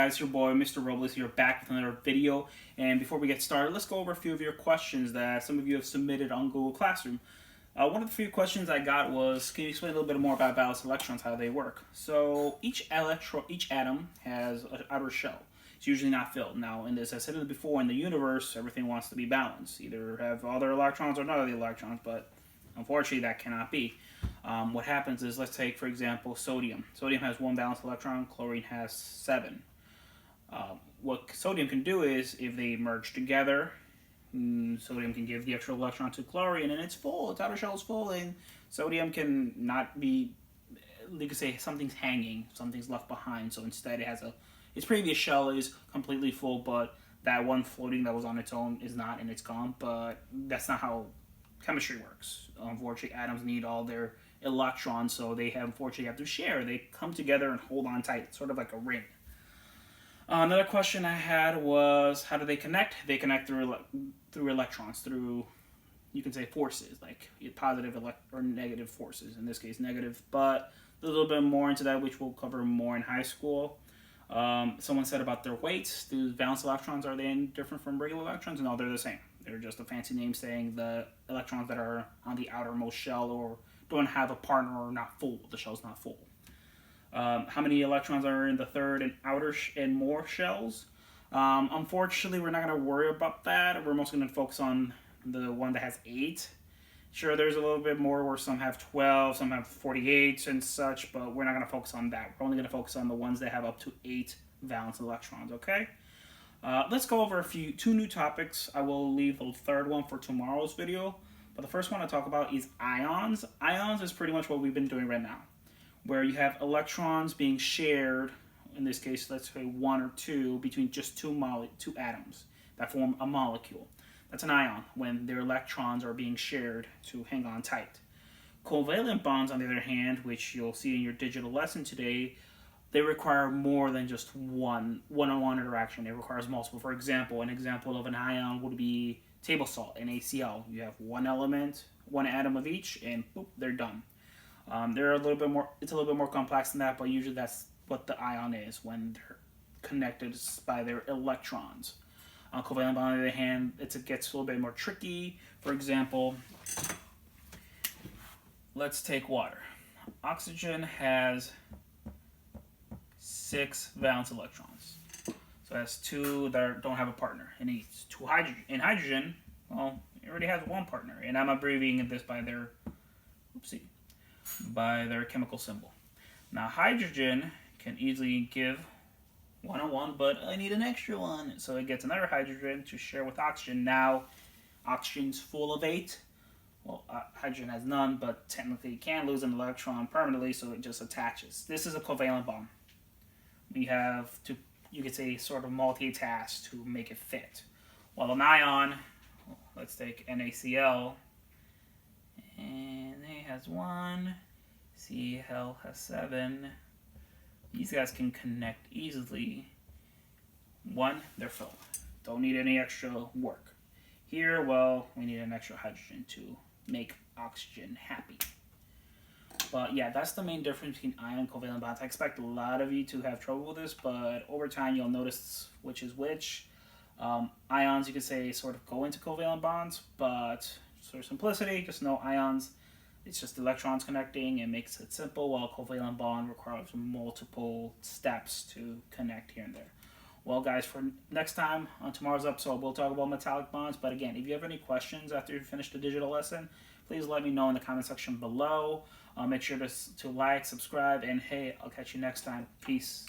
Guys, your boy Mr. Robles here, back with another video. And before we get started, let's go over a few of your questions that some of you have submitted on Google Classroom. One of the few questions I got was, can you explain a little bit more about balanced electrons, how they work? So each atom has an outer shell. It's usually not filled. Now, as I said before, in the universe, everything wants to be balanced. Either have all their electrons or none of the electrons, but unfortunately that cannot be. What happens is, let's take, for example, sodium. Sodium has one balanced electron, chlorine has 7. What sodium can do is, if they merge together, sodium can give the extra electron to chlorine, and it's full, its outer shell is full, and sodium can not be, you could say something's hanging, something's left behind, so instead it has its previous shell is completely full, but that one floating that was on its own is not, and it's gone. But that's not how chemistry works. Unfortunately, atoms need all their electrons, so they unfortunately have to share. They come together and hold on tight, sort of like a ring. Another question I had was, how do they connect? They connect through electrons, through, you can say, forces, like positive or negative forces, in this case negative, but a little bit more into that, which we'll cover more in high school. Someone said about their weights. Do valence electrons, are they any different from regular electrons? No, they're the same. They're just a fancy name saying the electrons that are on the outermost shell or don't have a partner or not full. The shell's not full. How many electrons are in the third and outer and more shells? Unfortunately, we're not going to worry about that. We're mostly going to focus on the one that has 8. Sure, there's a little bit more where some have 12, some have 48 and such, but we're not going to focus on that. We're only going to focus on the ones that have up to 8 valence electrons, okay? Let's go over two new topics. I will leave the third one for tomorrow's video, but the first one I talk about is ions. Ions is pretty much what we've been doing right now, where you have electrons being shared, in this case, let's say 1 or 2, between just two atoms that form a molecule. That's an ion, when their electrons are being shared to hang on tight. Covalent bonds, on the other hand, which you'll see in your digital lesson today, they require more than just one-on-one interaction. It requires multiple. For example, an example of an ion would be table salt, NaCl. You have one element, one atom of each, and boop, they're done. They're a little bit more. It's a little bit more complex than that, but usually that's what the ion is when they're connected by their electrons. Covalent bond, on the other hand, it gets a little bit more tricky. For example, let's take water. Oxygen has 6 valence electrons, so that's 2 that don't have a partner. It needs 2 hydrogen. In hydrogen, well, it already has one partner, and I'm abbreviating this by their chemical symbol. Now, hydrogen can easily give one-on-one, but I need an extra one, so it gets another hydrogen to share with oxygen. Now, oxygen's full of 8. Well, hydrogen has none, but technically it can lose an electron permanently, so it just attaches. This is a covalent bond. We have to, you could say, sort of multitask to make it fit. While an ion, let's take NaCl, and A has 1, Cl has 7. These guys can connect easily. 1, they're filled. Don't need any extra work. Here, well, we need an extra hydrogen to make oxygen happy. But yeah, that's the main difference between ion and covalent bonds. I expect a lot of you to have trouble with this, but over time you'll notice which is which. Ions, you could say, sort of go into covalent bonds, but for simplicity, just know ions, it's just electrons connecting and makes it simple, while a covalent bond requires multiple steps to connect here and there. Well, guys, for next time on tomorrow's episode, we'll talk about metallic bonds. But again, if you have any questions after you finish the digital lesson, please let me know in the comment section below. Make sure to like, subscribe, and hey, I'll catch you next time. Peace.